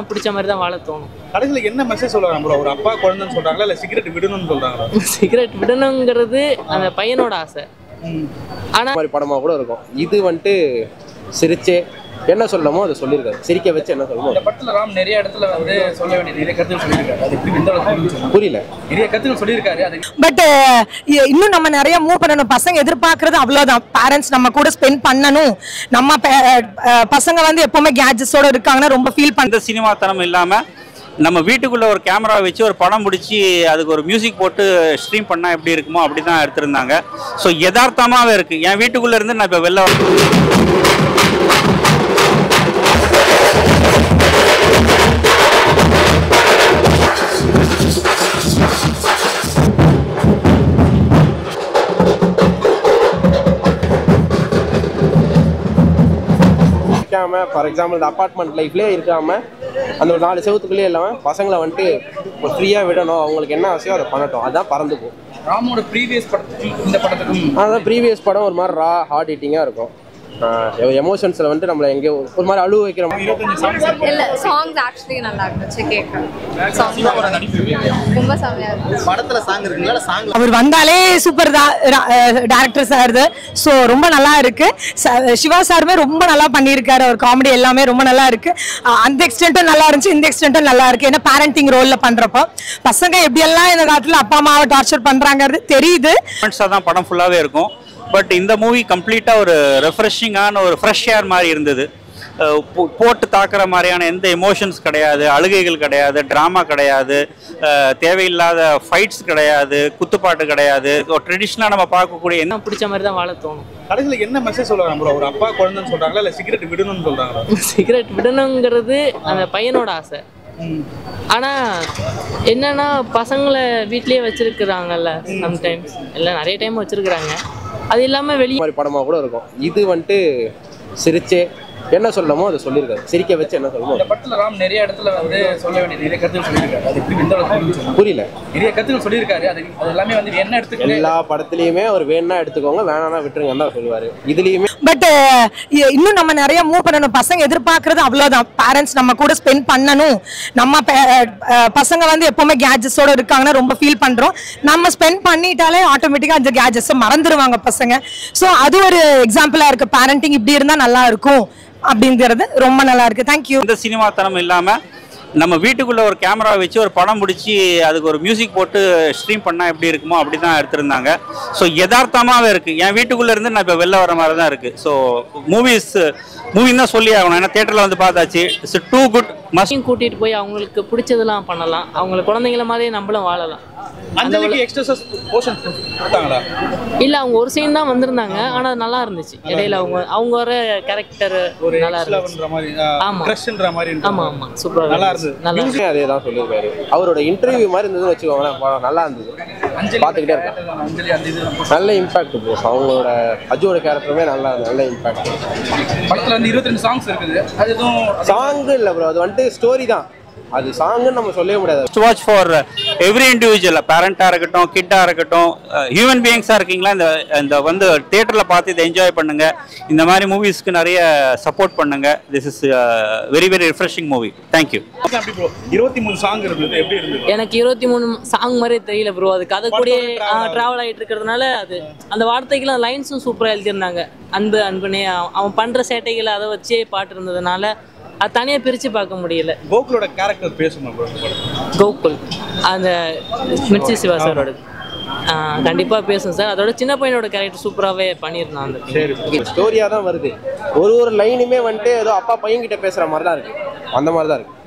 பிடிச்ச மாதிரி தான் வாழ தோணும். கடைசியில் என்ன மெசேஜ் சொல்றாங்க ப்ரோ? ஒரு அப்பா குழந்தைன்னு சொல்றாங்களா இல்லை சிகரெட் விடணும்னு சொல்றாங்களா? சிகரெட் விடணுங்கிறது அந்த பையனோட ஆசை. ஆனால் மாதிரி படமாக கூட இருக்கும். இது வந்துட்டு சிரிச்சே என்ன சொல்லணுமோ அதை சொல்லியிருக்காரு. சிரிக்க வச்சு என்ன சொல்லணுமோ. இந்த படத்தில் ராம் நிறைய இடத்துல வந்து சொல்ல வேண்டிய நிறைய கருத்துகள் சொல்லியிருக்காரு. அது எப்படி எந்த அளவுக்கு புரியல? நிறைய கருத்துகள் சொல்லியிருக்காரு. அது பட் இன்னும் நம்ம நிறைய மூவ் பண்ணணும். பசங்க எதிர்பார்க்கறது அவ்வளோதான். பேரண்ட்ஸ் நம்ம கூட ஸ்பெண்ட் பண்ணணும். நம்ம பசங்க வந்து எப்பவுமே கேட்ஜெட்ஸோட இருக்காங்கன்னா ரொம்ப ஃபீல் பண்ணுறது. சினிமா தனம் இல்லாமல் நம்ம வீட்டுக்குள்ளே ஒரு கேமரா வச்சு ஒரு படம் பிடிச்சி அதுக்கு ஒரு மியூசிக் போட்டு ஸ்ட்ரீம் பண்ணால் எப்படி இருக்குமோ அப்படி தான் எடுத்திருந்தாங்க. ஸோ யதார்த்தமாகவே இருக்குது. என் வீட்டுக்குள்ளே இருந்து நான் இப்போ வெளில ஃபார் எக்ஸாம்பிள் இந்த அப்பார்ட்மெண்ட் லைஃப்லேயே இருக்காமல் அந்த ஒரு 4 செவத்துக்குள்ளேயே இல்லாமல் பசங்களை வந்துட்டு ஃப்ரீயாக விடணும். அவங்களுக்கு என்ன ஆசையோ அதை பண்ணட்டும். அதுதான் பறந்து போகும். ராமோட ப்ரீவியஸ் படத்துக்கும் இந்த படத்துக்கும் அதான் ப்ரீவியஸ் படம் ஒரு மாதிரி ரா ஹார்ட் ஹீட்டிங்காக இருக்கும். எமோஷன்ஸில் வந்துட்டு நம்மளை எங்கேயோ ஒரு மாதிரி அழுவ வைக்கிற மாதிரி. இல்லை, சாங்ஸ் ஆக்சுவலி நல்லா இருந்துச்சு கேட்க. ரொம்ப செம்மையாக இருந்துச்சு. படத்தில் சாங் இருக்குங்களா? சாங் அவர் வந்தாலே சூப்பர் தான் டேரக்டர் சார். ஸோ ரொம்ப நல்லா இருக்கு. சிவா சாருமே ரொம்ப நல்லா பண்ணியிருக்காரு. அவர் காமெடி எல்லாமே ரொம்ப நல்லா இருக்கு. அந்த எக்ஸ்டென்ட்டும் நல்லா இருந்துச்சு, இந்த எக்ஸ்டென்ட்டும் நல்லா இருக்கு. ஏன்னா பேரண்டிங் ரோலில் பண்றப்போ பசங்க எப்படியெல்லாம் இந்த காலத்தில் அப்பா அம்மாவை டார்ச்சர் பண்றாங்கிறது தெரியுது. தான் படம் ஃபுல்லாகவே இருக்கும். பட் இந்த மூவி கம்ப்ளீட்டாக ஒரு ரெஃப்ரெஷிங்கான ஒரு ஃப்ரெஷ் ஏர் மாதிரி இருந்தது. போட்டு தாக்குற மாதிரியான எந்த எமோஷன்ஸ் கிடையாது, அழுகைகள் கிடையாது, ட்ராமா கிடையாது, தேவையில்லாத ஃபைட்ஸ் கிடையாது, குத்துப்பாட்டு கிடையாது. ஒரு ட்ரெடிஷ்னலாக நம்ம பார்க்கக்கூடிய என்ன பிடிச்ச மாதிரி தான் வாழ தோணும். கடைசியில் என்ன மெசேஜ் சொல்றாங்க ப்ரோ? ஒரு அப்பா குழந்தைன்னு சொல்றாங்களா இல்லை சிகரெட் விடணும்னு சொல்றாங்களா? சிகரெட் விடணுங்கிறது அந்த பையனோட ஆசை. ஆனால் என்னன்னா பசங்களை வீட்லேயே வச்சிருக்கிறாங்கல்ல, சம்டைம்ஸ் இல்லை நிறைய டைம் வச்சிருக்கிறாங்க. அது இல்லாமல் வெளியே மாதிரி படமாக கூட இருக்கும். இது வந்துட்டு சிரிச்சே என்ன சொல்லணுமோ அதை சொல்லியிருக்காரு. சிரிக்க வச்சு என்ன சொல்லணுமோ. இந்த படத்தில் ராம் நிறைய இடத்துல வந்து சொல்ல வேண்டிய நிறைய கருத்துகள் சொல்லியிருக்காரு. அது எப்படி எந்த அளவுக்கு புரியல? நிறைய கருத்துகள் சொல்லியிருக்காரு. அது எல்லாமே வந்து என்ன எடுத்துக்க எல்லா படத்துலையுமே ஒரு வேணா எடுத்துக்கோங்க, வேணானா விட்டுருங்கன்னு தான் சொல்லுவார். இதுலேயுமே பட் இன்னும் நம்ம நிறைய மூவ் பண்ணணும். பசங்க எதிர்பார்க்கறது அவ்வளோதான். பேரண்ட்ஸ் நம்ம கூட ஸ்பெண்ட் பண்ணணும். நம்ம பசங்க வந்து எப்பவுமே கேட்ஜெட்ஸோட இருக்காங்கன்னா ரொம்ப ஃபீல் பண்றோம். நம்ம ஸ்பெண்ட் பண்ணிட்டாலே ஆட்டோமேட்டிக்காக அந்த கேட்ஜெட்ஸை மறந்துடுவாங்க பசங்க. ஸோ அது ஒரு எக்ஸாம்பிளா இருக்கு. பேரண்டிங் இப்படி இருந்தா நல்லா இருக்கும் அப்படிங்கிறது ரொம்ப நல்லா இருக்கு. தேங்க்யூ. இந்த சினிமா தனம் இல்லாமல் நம்ம வீட்டுக்குள்ளே ஒரு கேமரா வச்சு ஒரு படம் பிடிச்சி அதுக்கு ஒரு மியூசிக் போட்டு ஸ்ட்ரீம் பண்ணால் எப்படி இருக்குமோ அப்படி தான் எடுத்திருந்தாங்க. ஸோ யதார்த்தமாகவே இருக்குது. என் வீட்டுக்குள்ளே இருந்து நான் இப்போ வெளில வர மாதிரி தான் இருக்குது. ஸோ மூவின்னு தான் சொல்லி ஆகணும். ஏன்னா தேட்டரில் வந்து பார்த்தாச்சு. It's two good. மஸ்ட் கூட்டிகிட்டு போய் அவங்களுக்கு பிடிச்சதெல்லாம் பண்ணலாம். அவங்களை குழந்தைங்கள மாதிரியே நம்மளும் வாழலாம். இல்லை, அவங்க ஒரு சீன் தான் வந்திருந்தாங்க. ஆனால் நல்லா இருந்துச்சு. இடையில அவங்க வர கேரக்டர் நல்லா இருந்துச்சு. ஆமாம் ஆமாம், சூப்பராக நல்லா இருந்துச்சு. நல்லா அதே தான் சொல்லியிருக்காரு. அவரோட இன்டர்வியூ மாதிரி இருந்ததுன்னு வச்சுக்கோங்களேன். நல்லா இருந்தது. பார்த்துக்கிட்டே இருக்கேன். நல்ல இம்பாக்ட் போகும். அவங்களோட அஜோட கேரக்டருமே நல்ல இம்பாக்ட். படத்தில் வந்து 22 சாங்ஸ் இருக்குது. அது எதுவும் சாங் இல்லை ப்ரோ, அது வந்துட்டு ஸ்டோரி தான். அது சாங்குன்னு நம்ம சொல்லவே முடியாது. வாட்ச் ஃபார் எவ்ரி இண்டிவிஜுவல், பேரண்டாக இருக்கட்டும், கிட்டாக இருக்கட்டும், ஹியூமன் பீயிங்ஸாக இருக்கீங்களா, இந்த வந்து தேட்டரில் பார்த்து இதை என்ஜாய் பண்ணுங்க. இந்த மாதிரி மூவிஸ்க்கு நிறைய சப்போர்ட் பண்ணுங்க. This is very very refreshing movie. Thank you. 23 song இருந்தது. எப்படி இருந்தது? எனக்கு 23 சாங் மாதிரியே தெரியல ப்ரோ. அது கதை கூட ட்ராவல் ஆகிட்டு இருக்கிறதுனால அது அந்த வார்த்தைகள் லைன்ஸும் சூப்பராக எழுதியிருந்தாங்க. அன்பு அன்புனே அவன் பண்ணுற சேட்டைகளை அதை வச்சே பாட்டு இருந்ததுனால அது தனியாக பிரித்து பார்க்க முடியல. கோகுலோட கேரக்டர் பேசணும். கோகுல் அந்த மிர்ச்சி சிவா சாரோட கண்டிப்பாக பேசும் சார். அதோட சின்ன பையனோட கேரக்டர் சூப்பராகவே பண்ணியிருந்தான். அந்த சரி, ஸ்டோரியாக தான் வருது. ஒரு லைனுமே வந்துட்டு ஏதோ அப்பா பையன்கிட்ட பேசுகிற மாதிரி தான் இருக்குது. அந்த மாதிரி தான் இருக்குது.